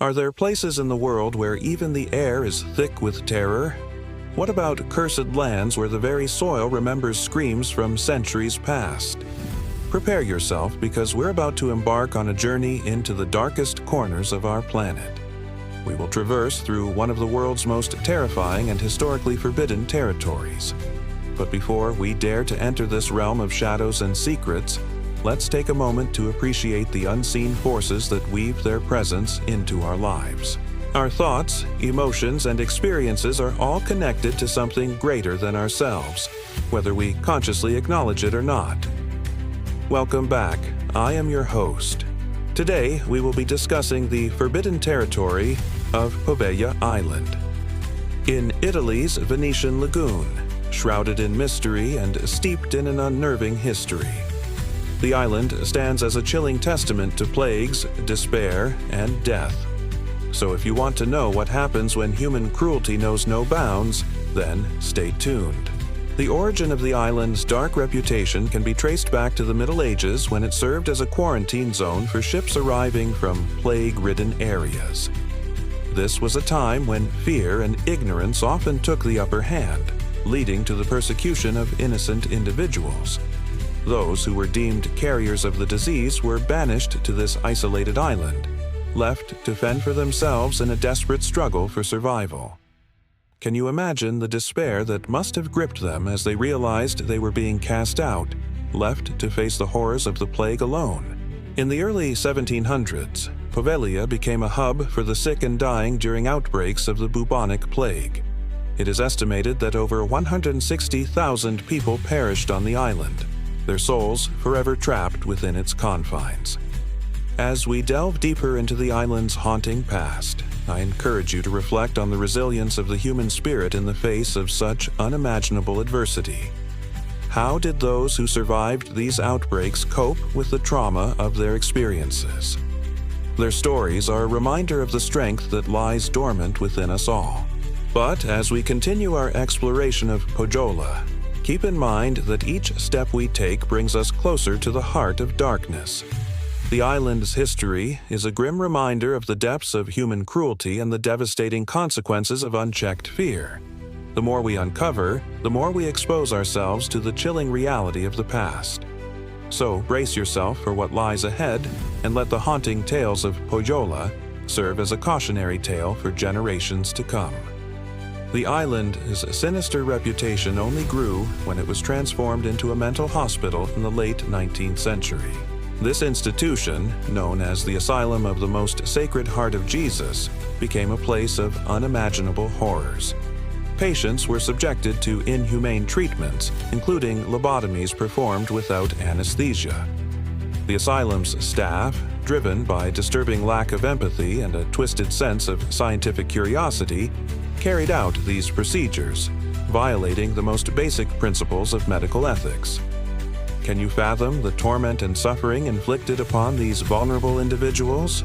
Are there places in the world where even the air is thick with terror? What about cursed lands where the very soil remembers screams from centuries past? Prepare yourself, because we're about to embark on a journey into the darkest corners of our planet. We will traverse through one of the world's most terrifying and historically forbidden territories. But before we dare to enter this realm of shadows and secrets, let's take a moment to appreciate the unseen forces that weave their presence into our lives. Our thoughts, emotions, and experiences are all connected to something greater than ourselves, whether we consciously acknowledge it or not. Welcome back. I am your host. Today, we will be discussing the forbidden territory of Poveglia Island. In Italy's Venetian lagoon, shrouded in mystery and steeped in an unnerving history, the island stands as a chilling testament to plagues, despair, and death. So if you want to know what happens when human cruelty knows no bounds, then stay tuned. The origin of the island's dark reputation can be traced back to the Middle Ages, when it served as a quarantine zone for ships arriving from plague-ridden areas. This was a time when fear and ignorance often took the upper hand, leading to the persecution of innocent individuals. Those who were deemed carriers of the disease were banished to this isolated island, left to fend for themselves in a desperate struggle for survival. Can you imagine the despair that must have gripped them as they realized they were being cast out, left to face the horrors of the plague alone? In the early 1700s, Poveglia became a hub for the sick and dying during outbreaks of the bubonic plague. It is estimated that over 160,000 people perished on the island, their souls forever trapped within its confines. As we delve deeper into the island's haunting past, I encourage you to reflect on the resilience of the human spirit in the face of such unimaginable adversity. How did those who survived these outbreaks cope with the trauma of their experiences? Their stories are a reminder of the strength that lies dormant within us all. But as we continue our exploration of Poveglia, keep in mind that each step we take brings us closer to the heart of darkness. The island's history is a grim reminder of the depths of human cruelty and the devastating consequences of unchecked fear. The more we uncover, the more we expose ourselves to the chilling reality of the past. So brace yourself for what lies ahead, and let the haunting tales of Poveglia serve as a cautionary tale for generations to come. The island's sinister reputation only grew when it was transformed into a mental hospital in the late 19th century. This institution, known as the Asylum of the Most Sacred Heart of Jesus, became a place of unimaginable horrors. Patients were subjected to inhumane treatments, including lobotomies performed without anesthesia. The asylum's staff, driven by a disturbing lack of empathy and a twisted sense of scientific curiosity, carried out these procedures, violating the most basic principles of medical ethics. Can you fathom the torment and suffering inflicted upon these vulnerable individuals?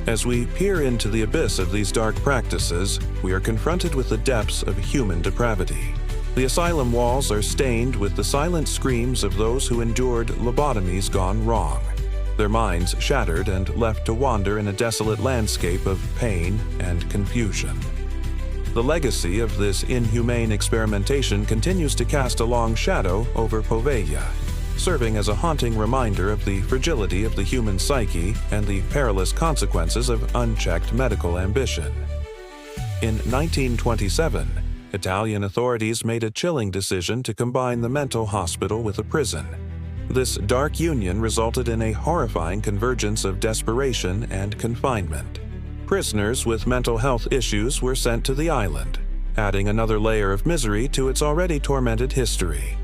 As we peer into the abyss of these dark practices, we are confronted with the depths of human depravity. The asylum walls are stained with the silent screams of those who endured lobotomies gone wrong, their minds shattered and left to wander in a desolate landscape of pain and confusion. The legacy of this inhumane experimentation continues to cast a long shadow over Poveglia, serving as a haunting reminder of the fragility of the human psyche and the perilous consequences of unchecked medical ambition. In 1927, Italian authorities made a chilling decision to combine the mental hospital with a prison. This dark union resulted in a horrifying convergence of desperation and confinement. Prisoners with mental health issues were sent to the island, adding another layer of misery to its already tormented history.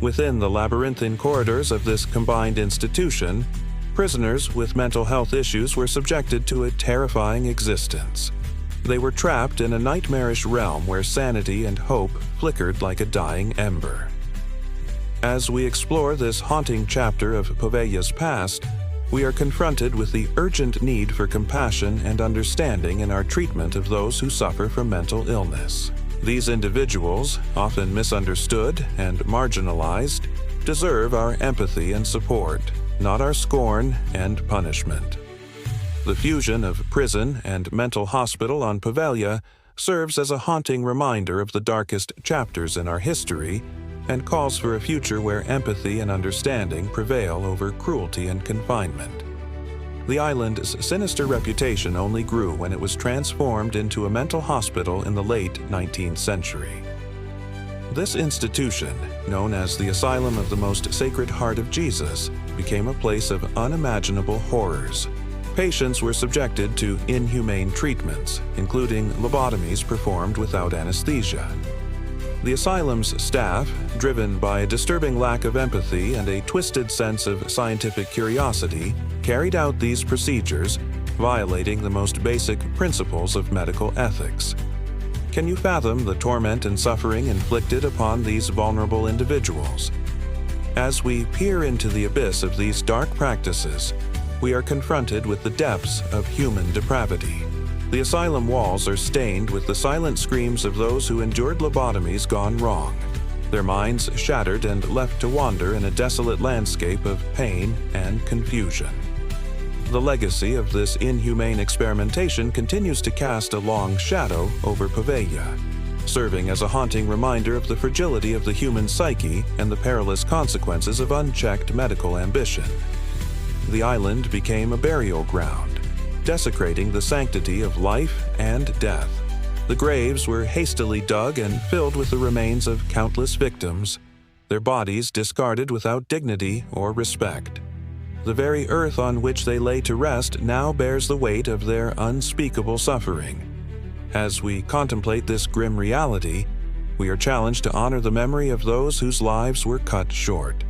Within the labyrinthine corridors of this combined institution, prisoners with mental health issues were subjected to a terrifying existence. They were trapped in a nightmarish realm where sanity and hope flickered like a dying ember. As we explore this haunting chapter of Poveglia's past, we are confronted with the urgent need for compassion and understanding in our treatment of those who suffer from mental illness. These individuals, often misunderstood and marginalized, deserve our empathy and support, not our scorn and punishment. The fusion of prison and mental hospital on Poveglia serves as a haunting reminder of the darkest chapters in our history and calls for a future where empathy and understanding prevail over cruelty and confinement. The island's sinister reputation only grew when it was transformed into a mental hospital in the late 19th century. This institution, known as the Asylum of the Most Sacred Heart of Jesus, became a place of unimaginable horrors. Patients were subjected to inhumane treatments, including lobotomies performed without anesthesia. The asylum's staff, driven by a disturbing lack of empathy and a twisted sense of scientific curiosity, carried out these procedures, violating the most basic principles of medical ethics. Can you fathom the torment and suffering inflicted upon these vulnerable individuals? As we peer into the abyss of these dark practices, we are confronted with the depths of human depravity. The asylum walls are stained with the silent screams of those who endured lobotomies gone wrong, their minds shattered and left to wander in a desolate landscape of pain and confusion. The legacy of this inhumane experimentation continues to cast a long shadow over Poveglia, serving as a haunting reminder of the fragility of the human psyche and the perilous consequences of unchecked medical ambition. The island became a burial ground, desecrating the sanctity of life and death. The graves were hastily dug and filled with the remains of countless victims, their bodies discarded without dignity or respect. The very earth on which they lay to rest now bears the weight of their unspeakable suffering. As we contemplate this grim reality, we are challenged to honor the memory of those whose lives were cut short.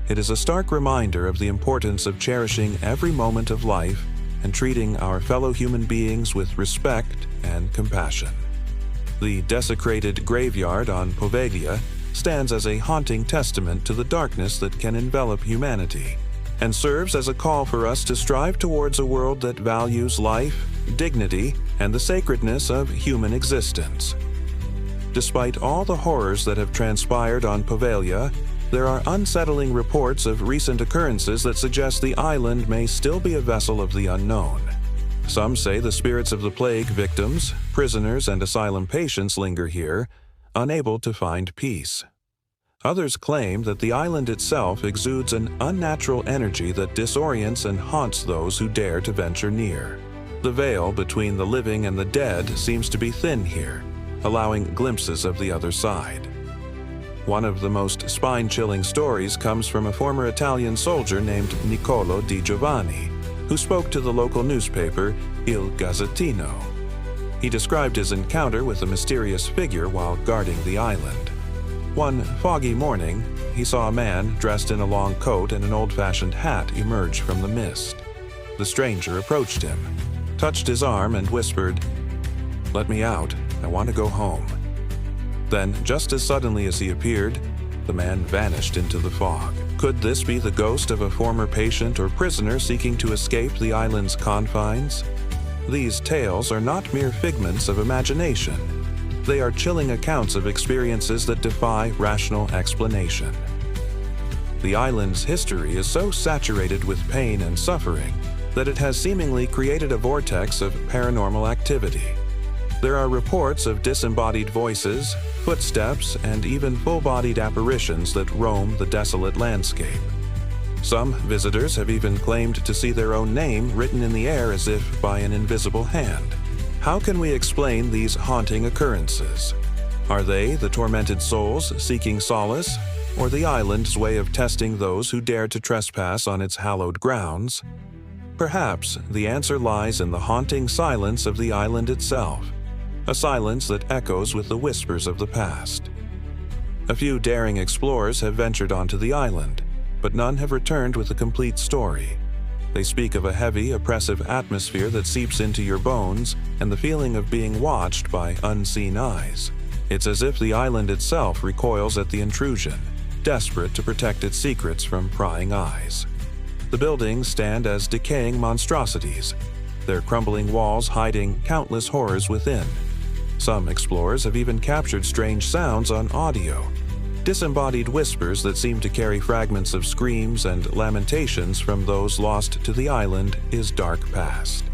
It is a stark reminder of the importance of cherishing every moment of life and treating our fellow human beings with respect and compassion. The desecrated graveyard on Poveglia stands as a haunting testament to the darkness that can envelop humanity, and serves as a call for us to strive towards a world that values life, dignity, and the sacredness of human existence. Despite all the horrors that have transpired on Poveglia, there are unsettling reports of recent occurrences that suggest the island may still be a vessel of the unknown. Some say the spirits of the plague victims, prisoners, and asylum patients linger here, unable to find peace. Others claim that the island itself exudes an unnatural energy that disorients and haunts those who dare to venture near. The veil between the living and the dead seems to be thin here, allowing glimpses of the other side. One of the most spine-chilling stories comes from a former Italian soldier named Niccolo Di Giovanni, who spoke to the local newspaper Il Gazzettino. He described his encounter with a mysterious figure while guarding the island. One foggy morning, he saw a man dressed in a long coat and an old-fashioned hat emerge from the mist. The stranger approached him, touched his arm, and whispered, "Let me out, I want to go home." Then, just as suddenly as he appeared, the man vanished into the fog. Could this be the ghost of a former patient or prisoner seeking to escape the island's confines? These tales are not mere figments of imagination. They are chilling accounts of experiences that defy rational explanation. The island's history is so saturated with pain and suffering that it has seemingly created a vortex of paranormal activity. There are reports of disembodied voices, footsteps, and even full-bodied apparitions that roam the desolate landscape. Some visitors have even claimed to see their own name written in the air as if by an invisible hand. How can we explain these haunting occurrences? Are they the tormented souls seeking solace, or the island's way of testing those who dare to trespass on its hallowed grounds? Perhaps the answer lies in the haunting silence of the island itself, a silence that echoes with the whispers of the past. A few daring explorers have ventured onto the island, but none have returned with a complete story. They speak of a heavy, oppressive atmosphere that seeps into your bones and the feeling of being watched by unseen eyes. It's as if the island itself recoils at the intrusion, desperate to protect its secrets from prying eyes. The buildings stand as decaying monstrosities, their crumbling walls hiding countless horrors within. Some explorers have even captured strange sounds on audio, disembodied whispers that seem to carry fragments of screams and lamentations from those lost to the island's dark past.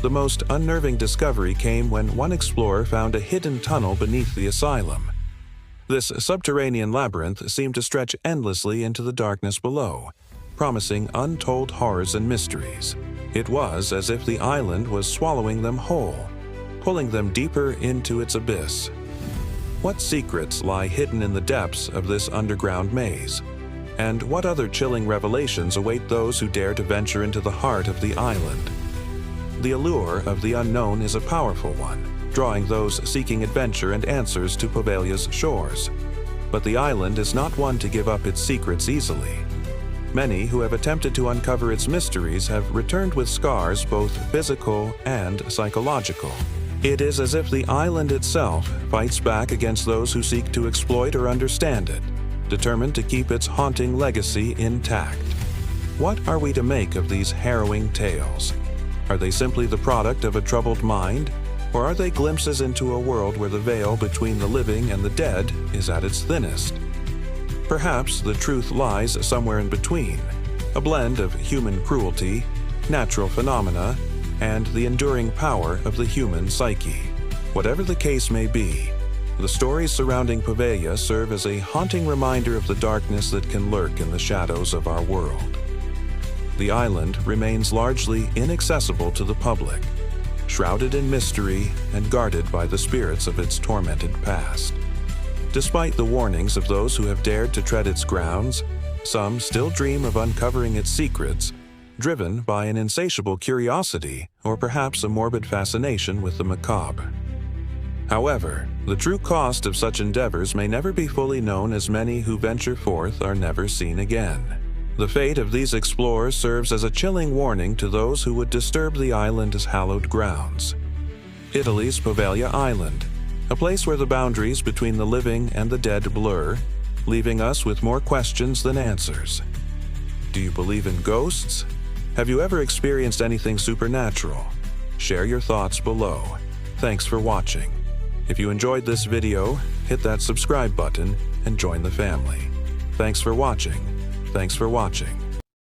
The most unnerving discovery came when one explorer found a hidden tunnel beneath the asylum. This subterranean labyrinth seemed to stretch endlessly into the darkness below, promising untold horrors and mysteries. It was as if the island was swallowing them whole, pulling them deeper into its abyss. What secrets lie hidden in the depths of this underground maze? And what other chilling revelations await those who dare to venture into the heart of the island? The allure of the unknown is a powerful one, drawing those seeking adventure and answers to Poveglia's shores. But the island is not one to give up its secrets easily. Many who have attempted to uncover its mysteries have returned with scars, both physical and psychological. It is as if the island itself fights back against those who seek to exploit or understand it, determined to keep its haunting legacy intact. What are we to make of these harrowing tales? Are they simply the product of a troubled mind, or are they glimpses into a world where the veil between the living and the dead is at its thinnest? Perhaps the truth lies somewhere in between, a blend of human cruelty, natural phenomena, and the enduring power of the human psyche. Whatever the case may be, the stories surrounding Poveglia serve as a haunting reminder of the darkness that can lurk in the shadows of our world. The island remains largely inaccessible to the public, shrouded in mystery and guarded by the spirits of its tormented past. Despite the warnings of those who have dared to tread its grounds, some still dream of uncovering its secrets, driven by an insatiable curiosity or perhaps a morbid fascination with the macabre. However, the true cost of such endeavors may never be fully known, as many who venture forth are never seen again. The fate of these explorers serves as a chilling warning to those who would disturb the island's hallowed grounds. Italy's Poveglia Island, a place where the boundaries between the living and the dead blur, leaving us with more questions than answers. Do you believe in ghosts? Have you ever experienced anything supernatural? Share your thoughts below. Thanks for watching. If you enjoyed this video, hit that subscribe button and join the family. Thanks for watching. Thanks for watching.